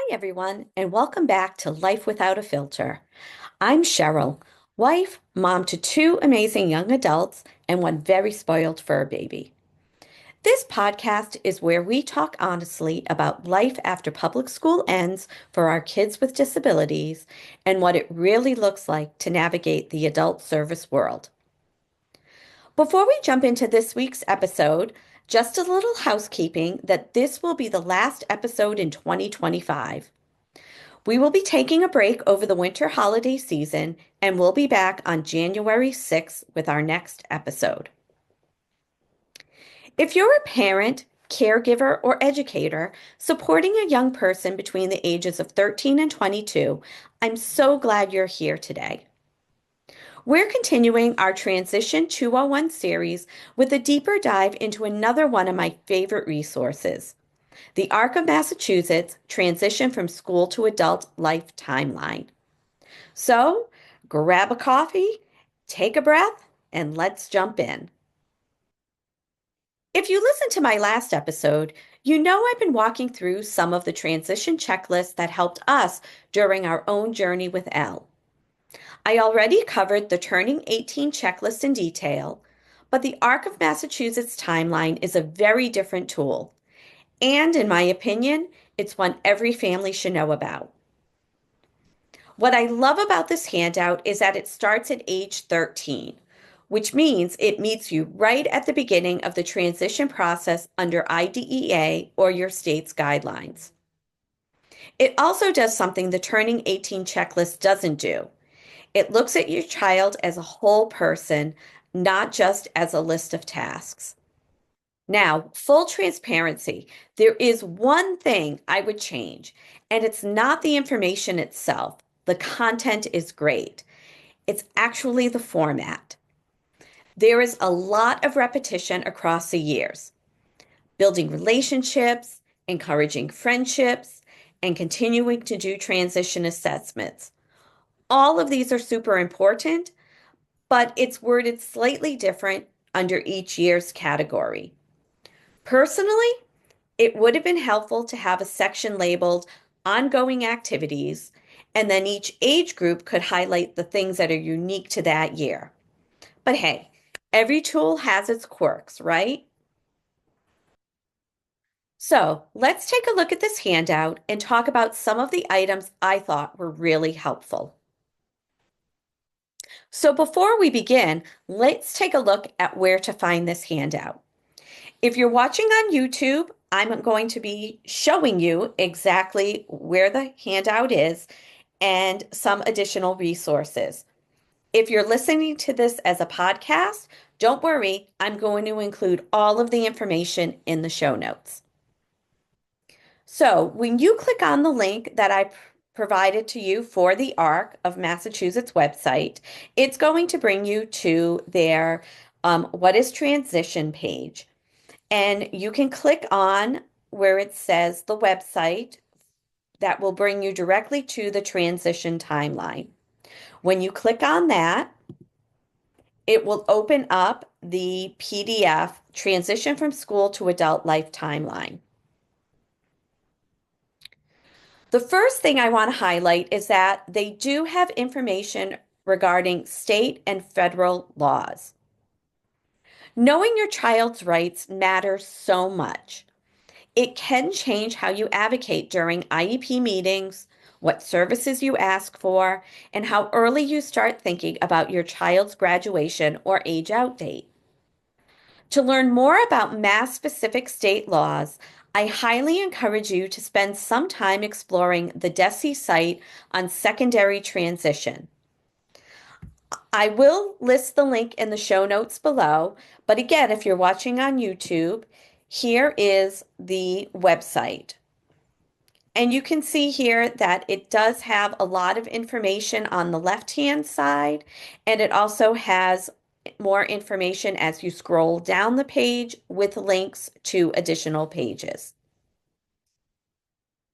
Hi, everyone, and welcome back to Life Without a Filter. I'm Cheryl, wife, mom to two amazing young adults, and one very spoiled fur baby. This podcast is where we talk honestly about life after public school ends for our kids with disabilities and what it really looks like to navigate the adult service world. Before we jump into this week's episode, just a little housekeeping that this will be the last episode in 2025. We will be taking a break over the winter holiday season and we'll be back on January 6th with our next episode. If you're a parent, caregiver, or educator supporting a young person between the ages of 13 and 22, I'm so glad you're here today. We're continuing our Transition 201 series with a deeper dive into another one of my favorite resources, the ARC of Massachusetts Transition from School to Adult Life Timeline. So grab a coffee, take a breath, and let's jump in. If you listened to my last episode, you know I've been walking through some of the transition checklists that helped us during our own journey with Elle. I already covered the Turning 18 checklist in detail, but the ARC of Massachusetts timeline is a very different tool. And in my opinion, it's one every family should know about. What I love about this handout is that it starts at age 13, which means it meets you right at the beginning of the transition process under IDEA or your state's guidelines. It also does something the Turning 18 checklist doesn't do. It looks at your child as a whole person, not just as a list of tasks. Now, full transparency, there is one thing I would change, and it's not the information itself. The content is great. It's actually the format. There is a lot of repetition across the years, building relationships, encouraging friendships, and continuing to do transition assessments. All of these are super important, but it's worded slightly different under each year's category. Personally, it would have been helpful to have a section labeled ongoing activities, and then each age group could highlight the things that are unique to that year. But hey, every tool has its quirks, right? So let's take a look at this handout and talk about some of the items I thought were really helpful. So before we begin, let's take a look at where to find this handout. If you're watching on YouTube, I'm going to be showing you exactly where the handout is and some additional resources. If you're listening to this as a podcast, don't worry, I'm going to include all of the information in the show notes. So when you click on the link that I provided to you for the ARC of Massachusetts website, it's going to bring you to their What is Transition page. And you can click on where it says the website that will bring you directly to the transition timeline. When you click on that, it will open up the PDF Transition from School to Adult Life Timeline. The first thing I want to highlight is that they do have information regarding state and federal laws. Knowing your child's rights matters so much. It can change how you advocate during IEP meetings, what services you ask for, and how early you start thinking about your child's graduation or age out date. To learn more about Mass-specific state laws, I highly encourage you to spend some time exploring the DESE site on secondary transition. I will list the link in the show notes below, but again, if you're watching on YouTube, here is the website. And you can see here that it does have a lot of information on the left-hand side, and it also has more information as you scroll down the page with links to additional pages.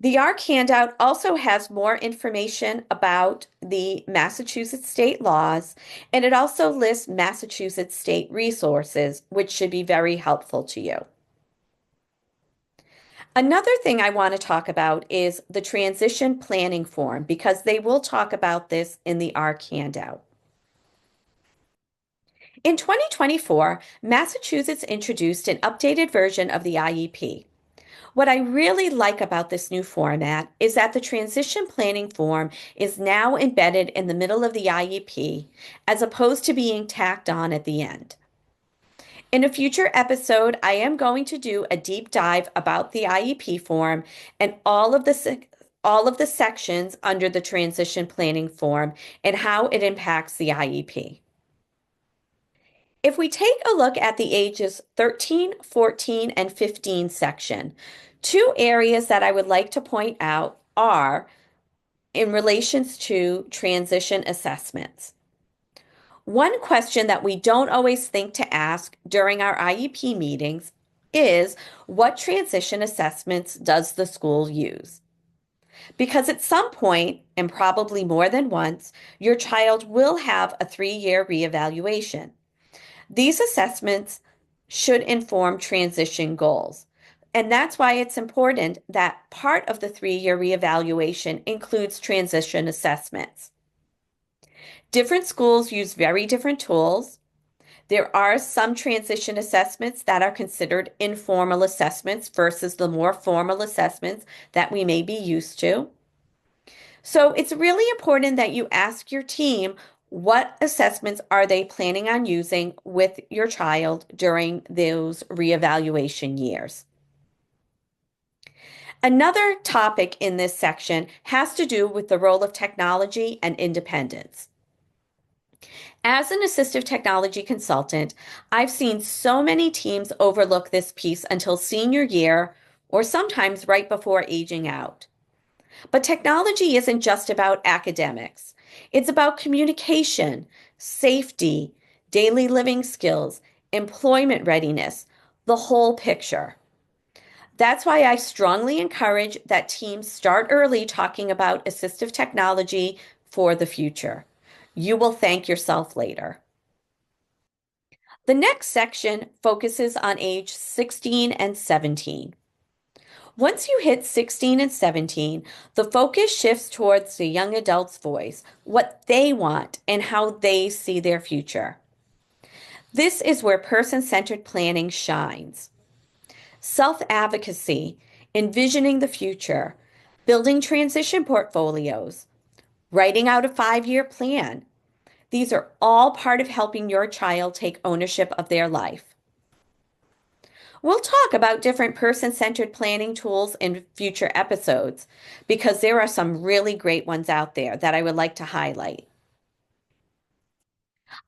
The ARC handout also has more information about the Massachusetts state laws, and it also lists Massachusetts state resources, which should be very helpful to you. Another thing I want to talk about is the transition planning form because they will talk about this in the ARC handout. In 2024, Massachusetts introduced an updated version of the IEP. What I really like about this new format is that the transition planning form is now embedded in the middle of the IEP as opposed to being tacked on at the end. In a future episode, I am going to do a deep dive about the IEP form and all of the sections under the transition planning form and how it impacts the IEP. If we take a look at the ages 13, 14, and 15 section, two areas that I would like to point out are in relations to transition assessments. One question that we don't always think to ask during our IEP meetings is what transition assessments does the school use? Because at some point, and probably more than once, your child will have a 3-year reevaluation. These assessments should inform transition goals. And that's why it's important that part of the 3-year reevaluation includes transition assessments. Different schools use very different tools. There are some transition assessments that are considered informal assessments versus the more formal assessments that we may be used to. So it's really important that you ask your team what assessments are they planning on using with your child during those reevaluation years. Another topic in this section has to do with the role of technology and independence. As an assistive technology consultant, I've seen so many teams overlook this piece until senior year or sometimes right before aging out. But technology isn't just about academics. It's about communication, safety, daily living skills, employment readiness, the whole picture. That's why I strongly encourage that teams start early talking about assistive technology for the future. You will thank yourself later. The next section focuses on age 16 and 17. Once you hit 16 and 17, the focus shifts towards the young adult's voice, what they want, and how they see their future. This is where person-centered planning shines. Self-advocacy, envisioning the future, building transition portfolios, writing out a 5-year plan. These are all part of helping your child take ownership of their life. We'll talk about different person-centered planning tools in future episodes because there are some really great ones out there that I would like to highlight.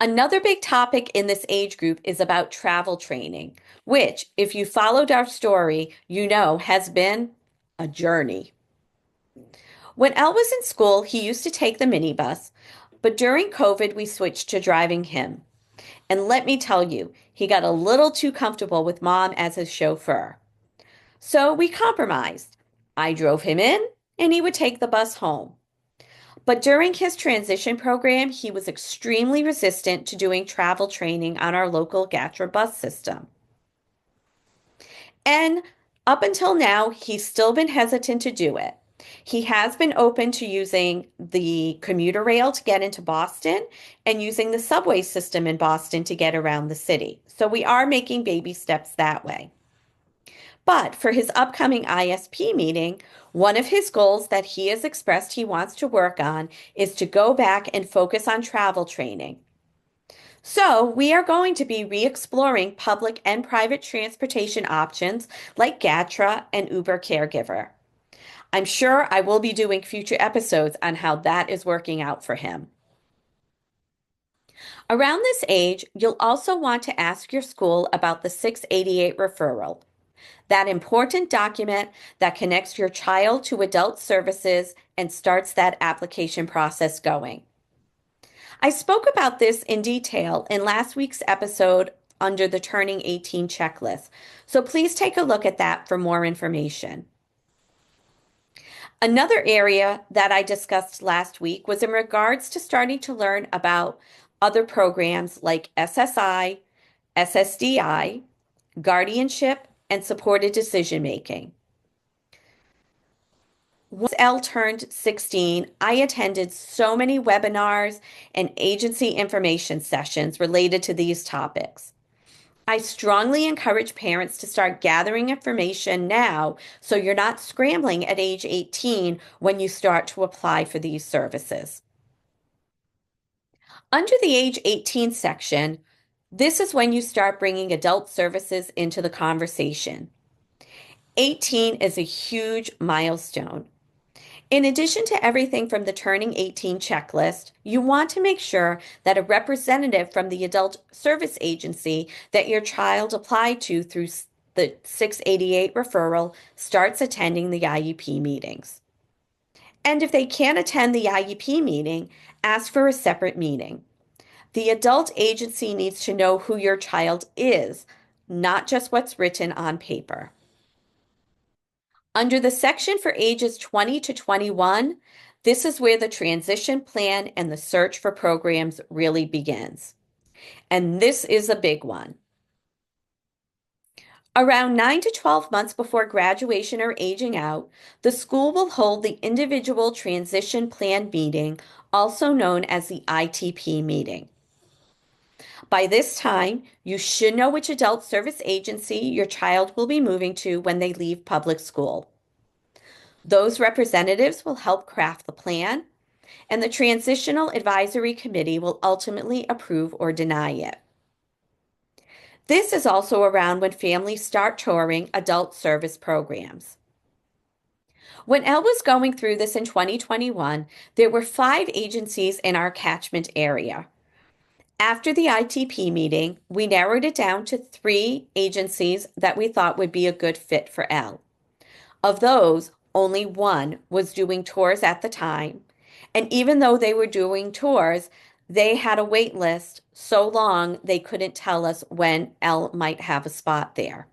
Another big topic in this age group is about travel training, which, if you followed our story, you know has been a journey. When Elle was in school, he used to take the minibus, but during COVID, we switched to driving him. And let me tell you, he got a little too comfortable with mom as his chauffeur. So we compromised. I drove him in, and he would take the bus home. But during his transition program, he was extremely resistant to doing travel training on our local GATRA bus system. And up until now, he's still been hesitant to do it. He has been open to using the commuter rail to get into Boston and using the subway system in Boston to get around the city. So we are making baby steps that way. But for his upcoming ISP meeting, one of his goals that he has expressed he wants to work on is to go back and focus on travel training. So we are going to be re-exploring public and private transportation options like GATRA and Uber Caregiver. I'm sure I will be doing future episodes on how that is working out for him. Around this age, you'll also want to ask your school about the 688 referral, that important document that connects your child to adult services and starts that application process going. I spoke about this in detail in last week's episode under the Turning 18 checklist, so please take a look at that for more information. Another area that I discussed last week was in regards to starting to learn about other programs like SSI, SSDI, guardianship, and supported decision making. Once Elle turned 16, I attended so many webinars and agency information sessions related to these topics. I strongly encourage parents to start gathering information now so you're not scrambling at age 18 when you start to apply for these services. Under the age 18 section, this is when you start bringing adult services into the conversation. 18 is a huge milestone. In addition to everything from the turning 18 checklist, you want to make sure that a representative from the adult service agency that your child applied to through the 688 referral starts attending the IEP meetings. And if they can't attend the IEP meeting, ask for a separate meeting. The adult agency needs to know who your child is, not just what's written on paper. Under the section for ages 20 to 21, this is where the transition plan and the search for programs really begins. And this is a big one. Around 9 to 12 months before graduation or aging out, the school will hold the individual transition plan meeting, also known as the ITP meeting. By this time, you should know which adult service agency your child will be moving to when they leave public school. Those representatives will help craft the plan, and the Transitional Advisory Committee will ultimately approve or deny it. This is also around when families start touring adult service programs. When Elle was going through this in 2021, there were 5 agencies in our catchment area. After the ITP meeting, we narrowed it down to 3 agencies that we thought would be a good fit for Elle. Of those, only one was doing tours at the time, and even though they were doing tours, they had a wait list so long they couldn't tell us when Elle might have a spot there.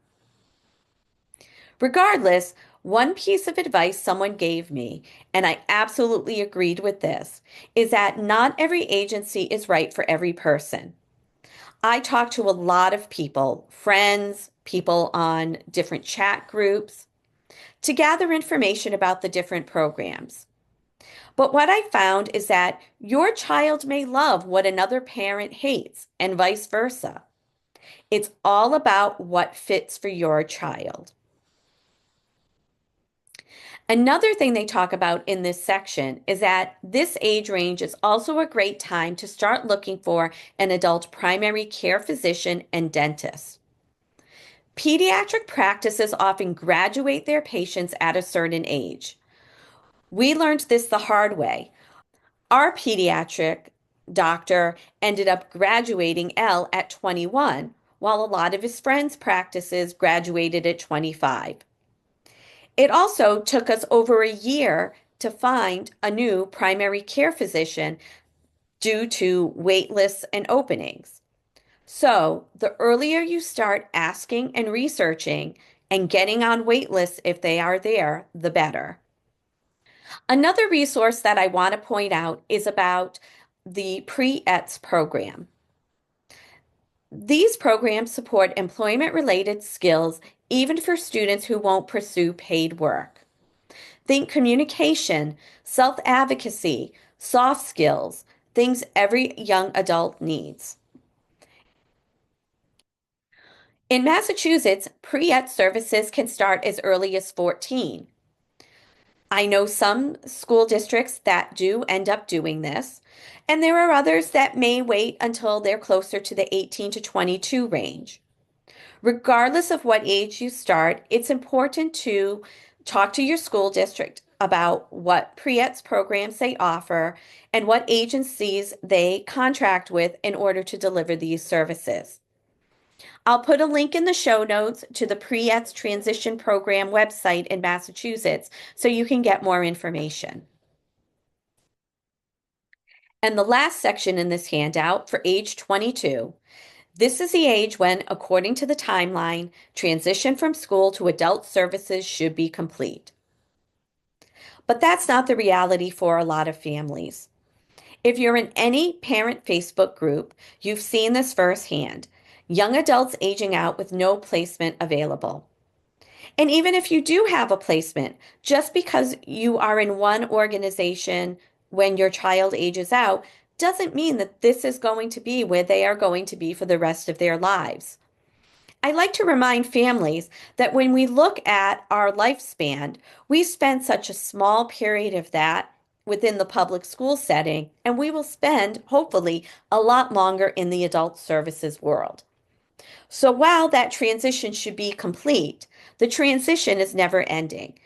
Regardless, one piece of advice someone gave me, and I absolutely agreed with this, is that not every agency is right for every person. I talked to a lot of people, friends, people on different chat groups, to gather information about the different programs. But what I found is that your child may love what another parent hates, and vice versa. It's all about what fits for your child. Another thing they talk about in this section is that this age range is also a great time to start looking for an adult primary care physician and dentist. Pediatric practices often graduate their patients at a certain age. We learned this the hard way. Our pediatric doctor ended up graduating Elle at 21, while a lot of his friends' practices graduated at 25. It also took us over a year to find a new primary care physician due to wait lists and openings. So, the earlier you start asking and researching and getting on wait lists if they are there, the better. Another resource that I want to point out is about the pre-ETS program. These programs support employment-related skills even for students who won't pursue paid work. Think communication, self-advocacy, soft skills, things every young adult needs. In Massachusetts, pre-ETS services can start as early as 14. I know some school districts that do end up doing this, and there are others that may wait until they're closer to the 18 to 22 range. Regardless of what age you start, it's important to talk to your school district about what pre-ETS programs they offer and what agencies they contract with in order to deliver these services. I'll put a link in the show notes to the pre-ETS transition program website in Massachusetts so you can get more information. And the last section in this handout for age 22. This is the age when, according to the timeline, transition from school to adult services should be complete. But that's not the reality for a lot of families. If you're in any parent Facebook group, you've seen this firsthand. Young adults aging out with no placement available. And even if you do have a placement, just because you are in one organization when your child ages out doesn't mean that this is going to be where they are going to be for the rest of their lives. I like to remind families that when we look at our lifespan, we spend such a small period of that within the public school setting, and we will spend, hopefully, a lot longer in the adult services world. So while that transition should be complete, the transition is never ending.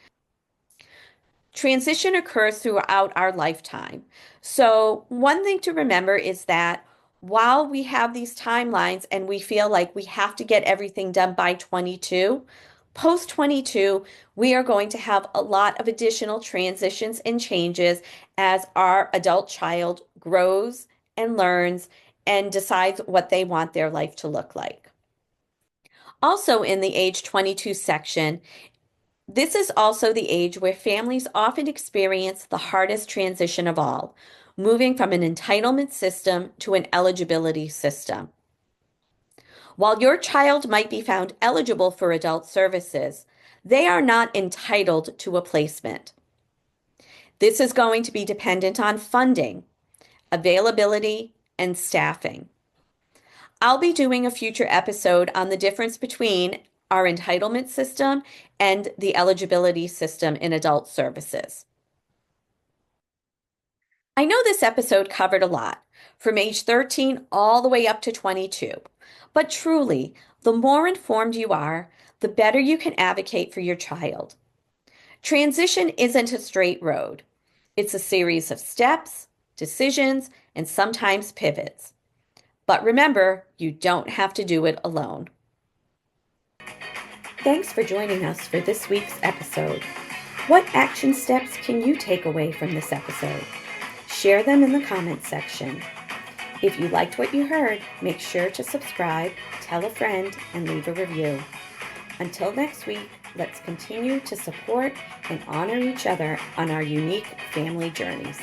Transition occurs throughout our lifetime. So, one thing to remember is that while we have these timelines and we feel like we have to get everything done by 22, post 22, we are going to have a lot of additional transitions and changes as our adult child grows and learns and decides what they want their life to look like. Also, in the age 22 section, this is also the age where families often experience the hardest transition of all, moving from an entitlement system to an eligibility system. While your child might be found eligible for adult services, they are not entitled to a placement. This is going to be dependent on funding, availability, and staffing. I'll be doing a future episode on the difference between our entitlement system and the eligibility system in adult services. I know this episode covered a lot, from age 13 all the way up to 22. But truly, the more informed you are, the better you can advocate for your child. Transition isn't a straight road. It's a series of steps, decisions, and sometimes pivots. But remember, you don't have to do it alone. Thanks for joining us for this week's episode. What action steps can you take away from this episode? Share them in the comments section. If you liked what you heard, make sure to subscribe, tell a friend, and leave a review. Until next week, let's continue to support and honor each other on our unique family journeys.